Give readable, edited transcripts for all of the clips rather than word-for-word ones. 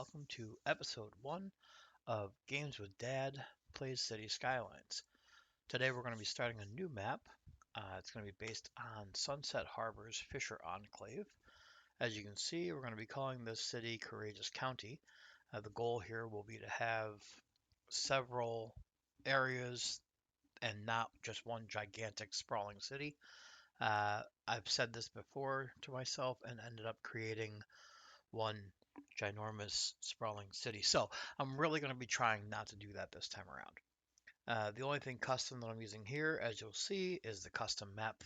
welcome to episode 1 of Games with Dad Plays City Skylines. Today we're going to be starting a new map. It's going to be based on Sunset Harbor's Fisher Enclave. As you can see, we're going to be calling this city Courageous County. The goal here will be to have several areas and not just one gigantic sprawling city. I've said this before to myself and ended up creating one ginormous sprawling city. So I'm really going to be trying not to do that this time around. The only thing custom that I'm using here, as you'll see, is the custom map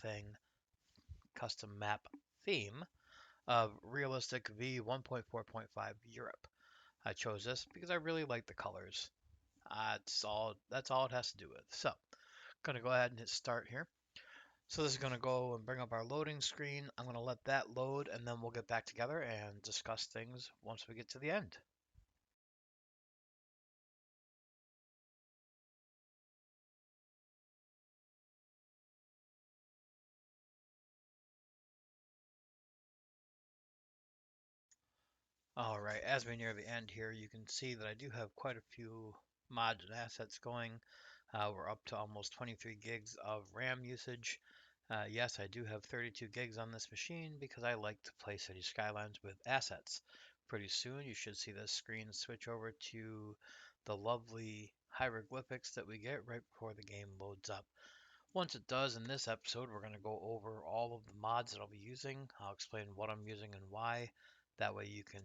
theme of Realistic V 1.4.5 Europe. I chose this because I really like the colors. That's all it has to do with. So, I'm gonna go ahead and hit start here. So this is going to go and bring up our loading screen. I'm going to let that load and then we'll get back together and discuss things once we get to the end. All right, as we near the end here, you can see that I do have quite a few mods and assets going. We're up to almost 23 gigs of RAM usage. Yes, I do have 32 gigs on this machine because I like to play City Skylines with assets. Pretty soon you should see this screen switch over to the lovely hieroglyphics that we get right before the game loads up. Once it does, in this episode, we're going to go over all of the mods that I'll be using. I'll explain what I'm using and why. That way you can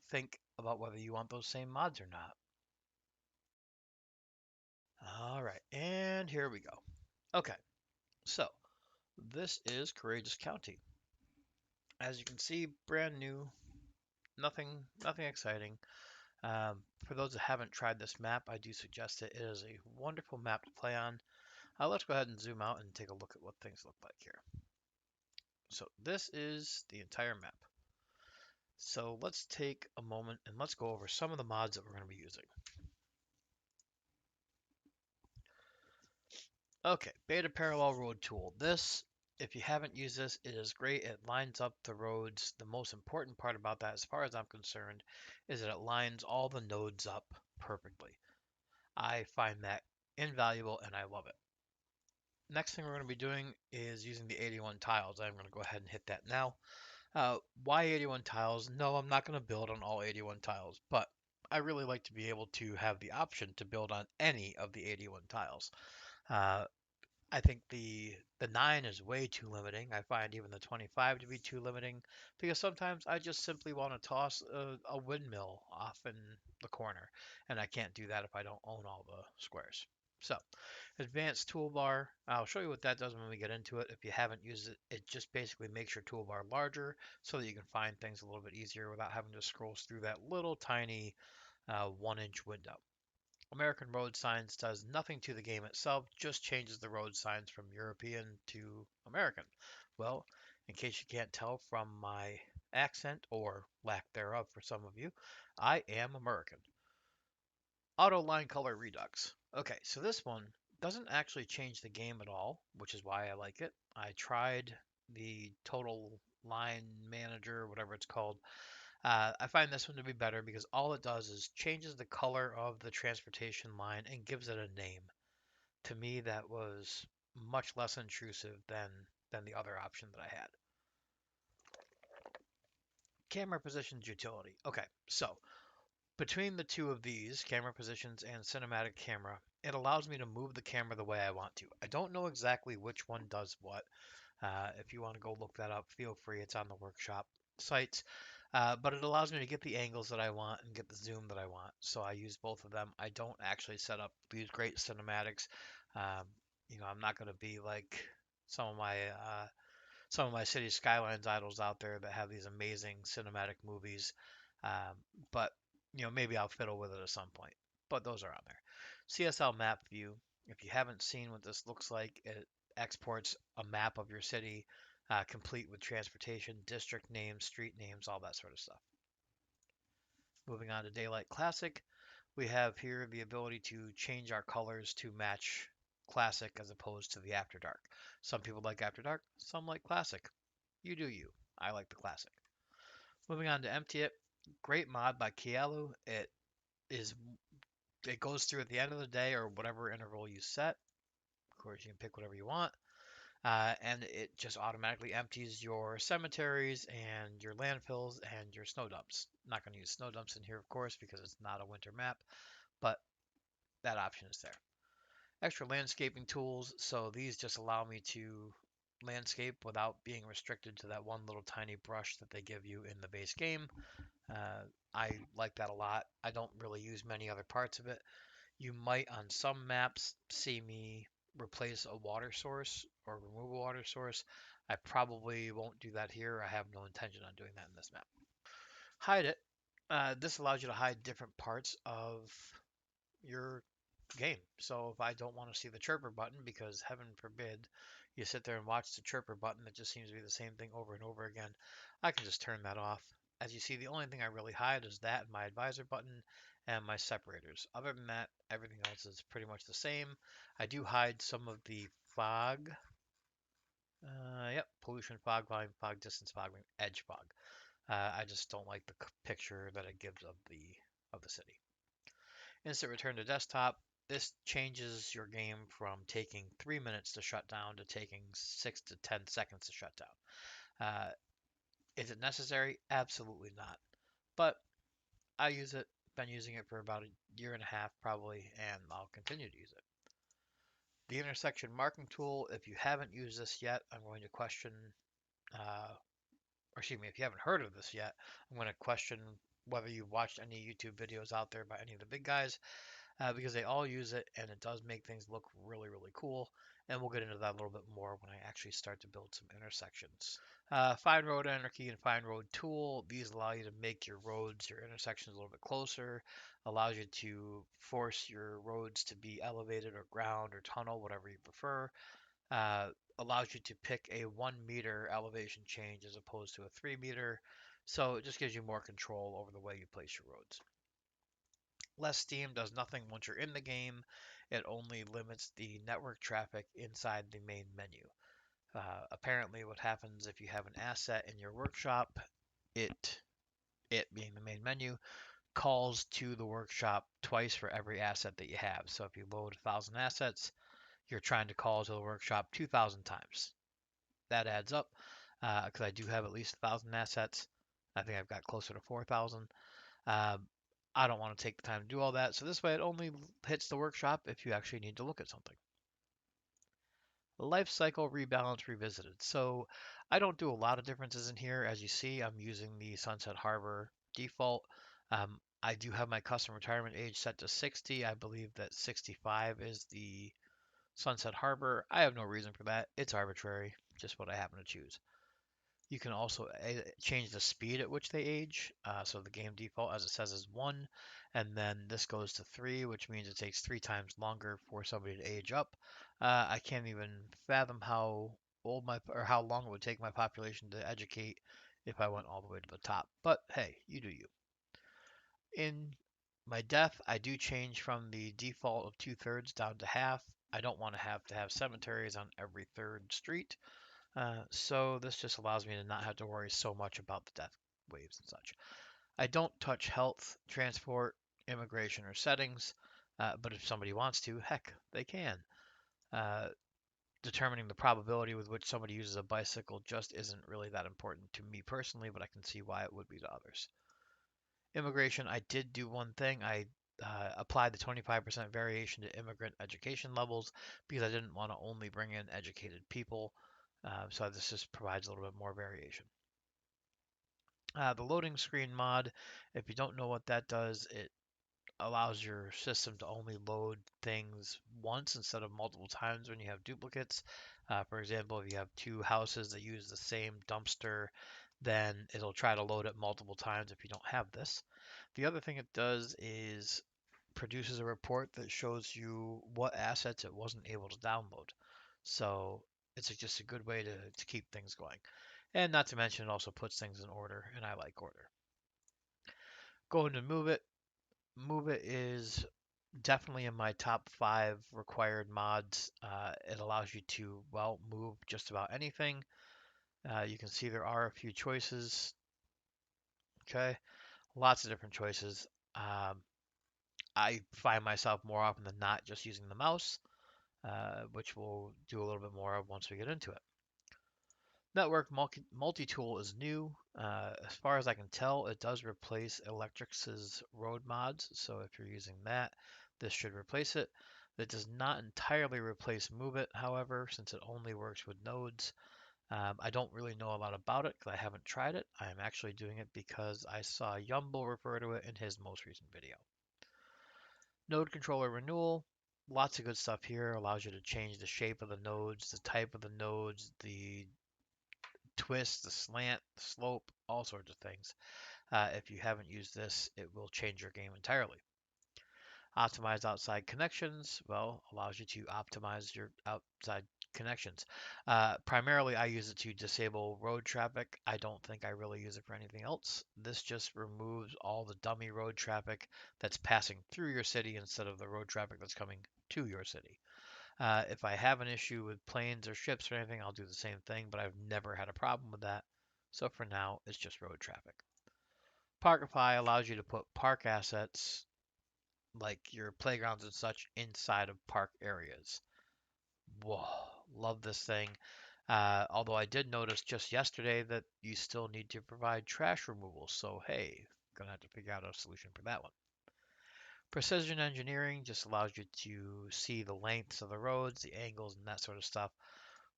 think about whether you want those same mods or not. All right, and here we go. Okay, so this is Courageous County. As you can see, brand new, nothing exciting. For those that haven't tried this map, I do suggest it. It is a wonderful map to play on. Let's go ahead and zoom out and take a look at what things look like here. So this is the entire map. So let's take a moment and let's go over some of the mods that we're going to be using. Okay, Beta Parallel Road Tool. This, if you haven't used this, it is great. It lines up the roads. The most important part about that, as far as I'm concerned, is that it lines all the nodes up perfectly. I find that invaluable and I love it. Next thing we're going to be doing is using the 81 tiles. I'm going to go ahead and hit that now. Why 81 tiles? No, I'm not going to build on all 81 tiles, but I really like to be able to have the option to build on any of the 81 tiles. Uh, I think the 9 is way too limiting. I find even the 25 to be too limiting because sometimes I just simply want to toss a windmill off in the corner, and I can't do that if I don't own all the squares. So, advanced toolbar. I'll show you what that does when we get into it. If you haven't used it, it just basically makes your toolbar larger so that you can find things a little bit easier without having to scroll through that little tiny 1-inch window. American Road Signs does nothing to the game itself, just changes the road signs from European to American. Well, in case you can't tell from my accent or lack thereof for some of you, I am American. Auto line color redux. Okay, so this one doesn't actually change the game at all, which is why I like it. I tried the total line manager, whatever it's called. I find this one to be better because all it does is changes the color of the transportation line and gives it a name. To me, that was much less intrusive than the other option that I had. Camera positions utility. Okay, so between the two of these, camera positions and cinematic camera, it allows me to move the camera the way I want to. I don't know exactly which one does what. If you want to go look that up, feel free. It's on the workshop sites. But it allows me to get the angles that I want and get the zoom that I want. So I use both of them. I don't actually set up these great cinematics. Um, I'm not going to be like some of my City Skylines idols out there that have these amazing cinematic movies. But maybe I'll fiddle with it at some point. But those are on there. CSL map view. If you haven't seen what this looks like, it exports a map of your city, complete with transportation, district names, street names, all that sort of stuff. Moving on to Daylight Classic, we have here the ability to change our colors to match Classic as opposed to the After Dark. Some people like After Dark, some like Classic. You do you. I like the Classic. Moving on to Empty It, Great mod by Kielu. Is it goes through at the end of the day or whatever interval you set. Of course, you can pick whatever you want. And it just automatically empties your cemeteries and your landfills and your snow dumps. Not going to use snow dumps in here, of course, because it's not a winter map, but that option is there. Extra landscaping tools, so these just allow me to landscape without being restricted to that one little tiny brush that they give you in the base game. Uh, I like that a lot. I don't really use many other parts of it. You might on some maps see me replace a water source or remove a water source. I probably won't do that here. I have no intention on doing that in this map. Hide it. This allows you to hide different parts of your game. So if I don't want to see the chirper button, because heaven forbid you sit there and watch the chirper button that just seems to be the same thing over and over again, I can just turn that off. As you see, the only thing I really hide is that and my advisor button and my separators. Other than that, everything else is pretty much the same. I do hide some of the fog. Yep, pollution fog, volume fog, distance fog, edge fog. I just don't like the picture that it gives of the city. Instant return to desktop. This changes your game from taking 3 minutes to shut down to taking 6 to 10 seconds to shut down. Uh, is it necessary? Absolutely not. But I use it, been using it for about a year and a half probably, and I'll continue to use it. The intersection marking tool, if you haven't used this yet, I'm going to question, or excuse me, if you haven't heard of this yet, I'm going to question whether you've watched any YouTube videos out there by any of the big guys. Because they all use it and it does make things look really, really cool. And we'll get into that a little bit more when I actually start to build some intersections. Find Road Anarchy and Find Road Tool. These allow you to make your roads, your intersections a little bit closer. Allows you to force your roads to be elevated or ground or tunnel, whatever you prefer. Uh, Allows you to pick a 1 meter elevation change as opposed to a 3 meter. So it just gives you more control over the way you place your roads. Less Steam does nothing once you're in the game. It only limits the network traffic inside the main menu. Apparently, what happens if you have an asset in your workshop, it it being the main menu, calls to the workshop twice for every asset that you have. So if you load 1,000 assets, you're trying to call to the workshop 2,000 times. That adds up because I do have at least 1,000 assets. I think I've got closer to 4,000. Uh, I don't want to take the time to do all that. So this way it only hits the workshop if you actually need to look at something. Life cycle rebalance revisited. So I don't do a lot of differences in here. As you see, I'm using the Sunset Harbor default. I do have my custom retirement age set to 60. I believe that 65 is the Sunset Harbor. I have no reason for that. It's arbitrary, just what I happen to choose. You can also change the speed at which they age. So the game default, as it says, is 1, and then this goes to 3, which means it takes 3 times longer for somebody to age up. I can't even fathom how old my or how long it would take my population to educate if I went all the way to the top. But hey, you do you. In my death, I do change from the default of 2/3 down to half. I don't want to have cemeteries on every third street. So this just allows me to not have to worry so much about the death waves and such. I don't touch health, transport, immigration, or settings, but if somebody wants to, heck, they can. Uh, Determining the probability with which somebody uses a bicycle just isn't really that important to me personally, but I can see why it would be to others. Immigration, I did do one thing. I applied the 25% variation to immigrant education levels because I didn't want to only bring in educated people. So this just provides a little bit more variation. The loading screen mod, if you don't know what that does, it allows your system to only load things once instead of multiple times when you have duplicates. For example, if you have two houses that use the same dumpster, then it'll try to load it multiple times if you don't have this. The other thing it does is produces a report that shows you what assets it wasn't able to download. So it's just a good way to keep things going. And not to mention, it also puts things in order, and I like order. Going to move it. Move it is definitely in my top 5 required mods. It allows you to, well, move just about anything. You can see there are a few choices. Okay. Lots of different choices. Um, I find myself more often than not just using the mouse, which we'll do a little bit more of once we get into it. Network multi-tool is new. As far as I can tell, it does replace Electrix's road mods. So if you're using that, this should replace it. It does not entirely replace Move It, however, since it only works with nodes. I don't really know a lot about it because I haven't tried it. I am actually doing it because I saw Yumble refer to it in his most recent video. Node controller renewal. Lots of good stuff here. Allows you to change the shape of the nodes, the type of the nodes, the twist, the slant, the slope, all sorts of things. If you haven't used this, it will change your game entirely. Optimize outside connections, well, allows you to optimize your outside connections. Primarily, I use it to disable road traffic. I don't think I really use it for anything else. This just removes all the dummy road traffic that's passing through your city instead of the road traffic that's coming to your city. If I have an issue with planes or ships or anything, I'll do the same thing, but I've never had a problem with that. So for now, it's just road traffic. Parkify allows you to put park assets like your playgrounds and such inside of park areas. Whoa, love this thing. Although I did notice just yesterday that you still need to provide trash removal. So hey, gonna have to figure out a solution for that one. Precision engineering just allows you to see the lengths of the roads, the angles, and that sort of stuff.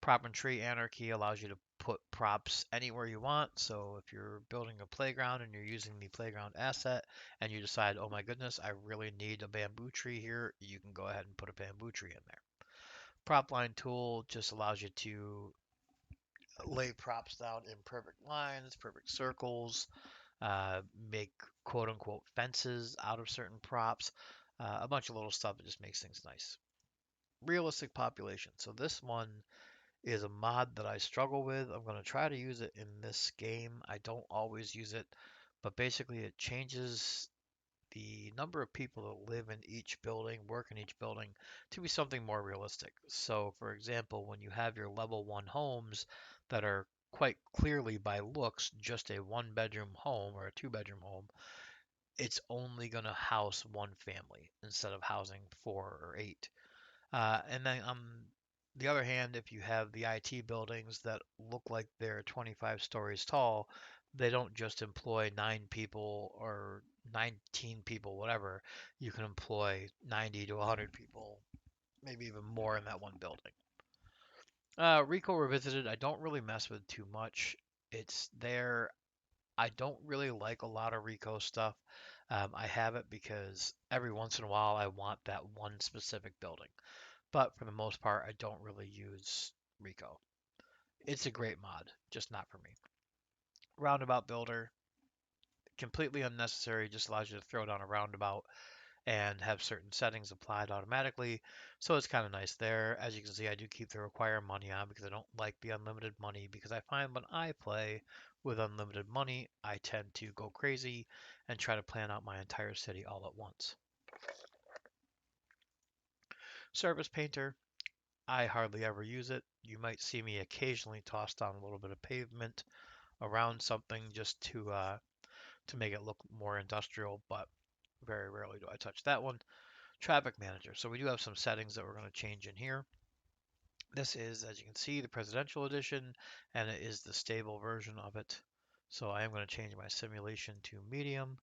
Prop and tree anarchy allows you to put props anywhere you want. So if you're building a playground and you're using the playground asset and you decide, oh my goodness, I really need a bamboo tree here, you can go ahead and put a bamboo tree in there. Prop line tool just allows you to lay props down in perfect lines, perfect circles, make quote unquote fences out of certain props, a bunch of little stuff that just makes things nice. Realistic population. So this one is a mod that I struggle with. I'm going to try to use it in this game. I don't always use it, but basically it changes the number of people that live in each building, work in each building, to be something more realistic. So, for example, when you have your level 1 homes that are quite clearly by looks just a one bedroom home or a two bedroom home, it's only going to house one family instead of housing four or eight. And then on the other hand, if you have the IT buildings that look like they're 25 stories tall, they don't just employ 9 people or 19 people, whatever. You can employ 90 to 100 people, maybe even more in that one building. Rico Revisited, I don't really mess with too much. It's there. I don't really like a lot of Rico stuff. I have it because every once in a while I want that one specific building. But for the most part, I don't really use Rico. It's a great mod, just not for me. Roundabout Builder, completely unnecessary, just allows you to throw down a roundabout and have certain settings applied automatically. So it's kind of nice there. As you can see, I do keep the require money on because I don't like the unlimited money because I find when I play with unlimited money, I tend to go crazy and try to plan out my entire city all at once. Surface Painter, I hardly ever use it. You might see me occasionally toss down a little bit of pavement around something just to make it look more industrial, but very rarely do I touch that one. Traffic Manager. So we do have some settings that we're going to change in here. This is, as you can see, the Presidential Edition, and it is the stable version of it. So I am going to change my simulation to medium,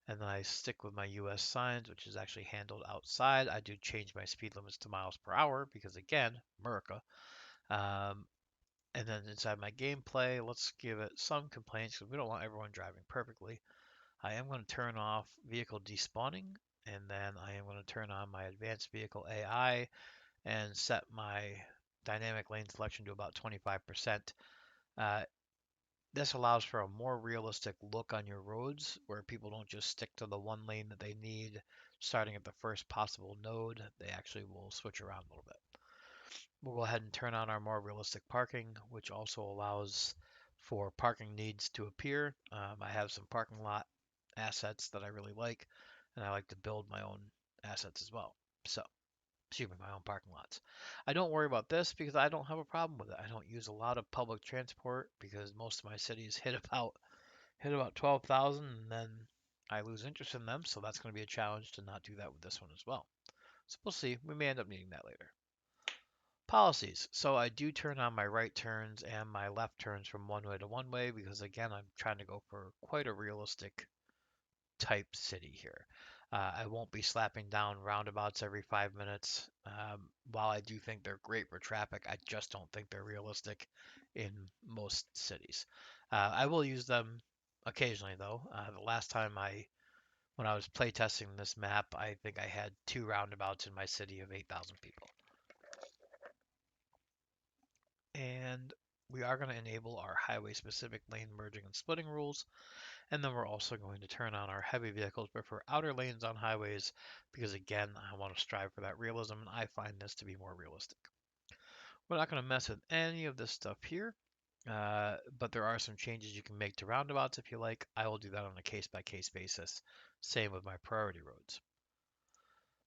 and then I stick with my US signs, which is actually handled outside. I do change my speed limits to miles per hour because, again, America. Um, and then inside my gameplay, let's give it some complaints because we don't want everyone driving perfectly. I am going to turn off vehicle despawning, and then I am going to turn on my advanced vehicle AI and set my dynamic lane selection to about 25%. Uh, this allows for a more realistic look on your roads where people don't just stick to the one lane that they need starting at the first possible node. They actually will switch around a little bit. We'll go ahead and turn on our more realistic parking, which also allows for parking needs to appear. I have some parking lot assets that I really like, and I like to build my own assets as well. So, excuse me, my own parking lots. I don't worry about this because I don't have a problem with it. I don't use a lot of public transport because most of my cities hit about 12,000, and then I lose interest in them, so that's going to be a challenge to not do that with this one as well. So we'll see. We may end up needing that later. Policies. So I do turn on my right turns and my left turns from one way to one way because again, I'm trying to go for quite a realistic type city here. I won't be slapping down roundabouts every 5 minutes. While I do think they're great for traffic, I just don't think they're realistic in most cities. I will use them occasionally though. The last time when I was playtesting this map, I think I had two roundabouts in my city of 8,000 people. And we are going to enable our highway specific lane merging and splitting rules. And then we're also going to turn on our heavy vehicles prefer outer lanes on highways because again, I want to strive for that realism and I find this to be more realistic. We're not going to mess with any of this stuff here, but there are some changes you can make to roundabouts if you like. I will do that on a case by case basis. Same with my priority roads.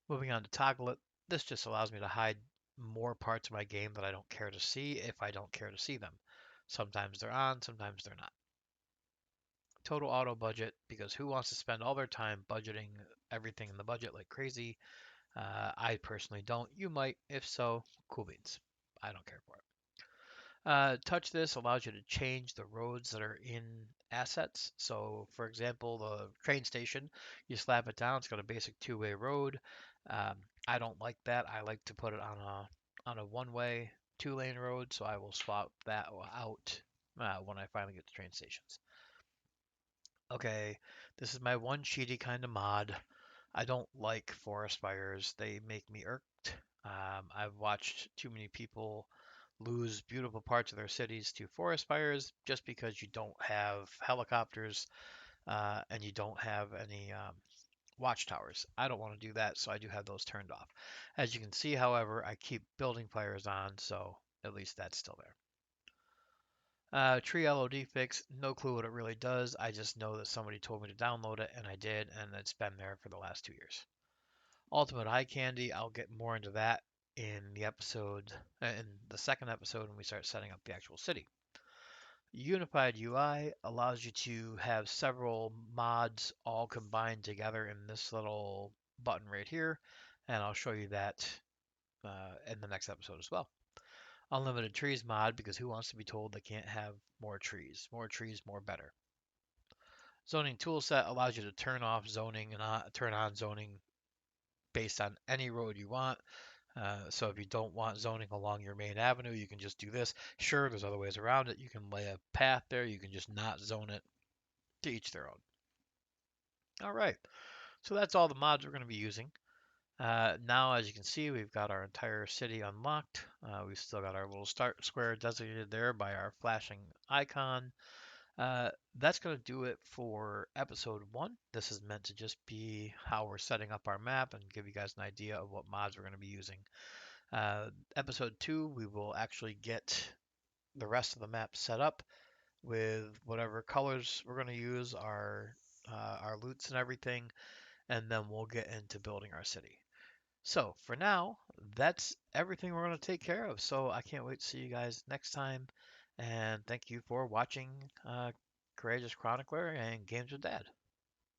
Moving on to toggle it, this just allows me to hide more parts of my game that I don't care to see if I don't care to see them. Sometimes they're on, sometimes they're not. Total auto budget, because who wants to spend all their time budgeting everything in the budget like crazy? I personally don't. You might. If so, cool beans. I don't care for it. Touch this allows you to change the roads that are in assets. So, for example, the train station, you slap it down, it's got a basic two-way road. Um, I don't like that. I like to put it on a one-way, two-lane road, so I will swap that out when I finally get to train stations. Okay, this is my one cheaty kind of mod. I don't like forest fires. They make me irked. I've watched too many people lose beautiful parts of their cities to forest fires just because you don't have helicopters and you don't have any watchtowers. I don't want to do that, so I do have those turned off. As you can see, however, I keep building fires on, so at least that's still there. Tree LOD fix, no clue what it really does. I just know that somebody told me to download it, and I did, and it's been there for the last 2 years. Ultimate Eye Candy, I'll get more into that in the second episode when we start setting up the actual city. Unified UI allows you to have several mods all combined together in this little button right here, and I'll show you that in the next episode as well. Unlimited trees mod, because who wants to be told they can't have more trees? More trees, more better. Zoning toolset allows you to turn off zoning and turn on zoning based on any road you want. So if you don't want zoning along your main avenue, you can just do this. Sure, there's other ways around it. You can lay a path there. You can just not zone it. To each their own. All right. So that's all the mods we're going to be using. Now, as you can see, we've got our entire city unlocked. We've still got our little start square designated there by our flashing icon. That's going to do it for episode 1. This is meant to just be how we're setting up our map and give you guys an idea of what mods we're going to be using. Episode 2, we will actually get the rest of the map set up with whatever colors we're going to use, our loots and everything, and then we'll get into building our city. So for now, that's everything we're going to take care of. So I can't wait to see you guys next time, and thank you for watching Courageous Chronicler and Games with Dad.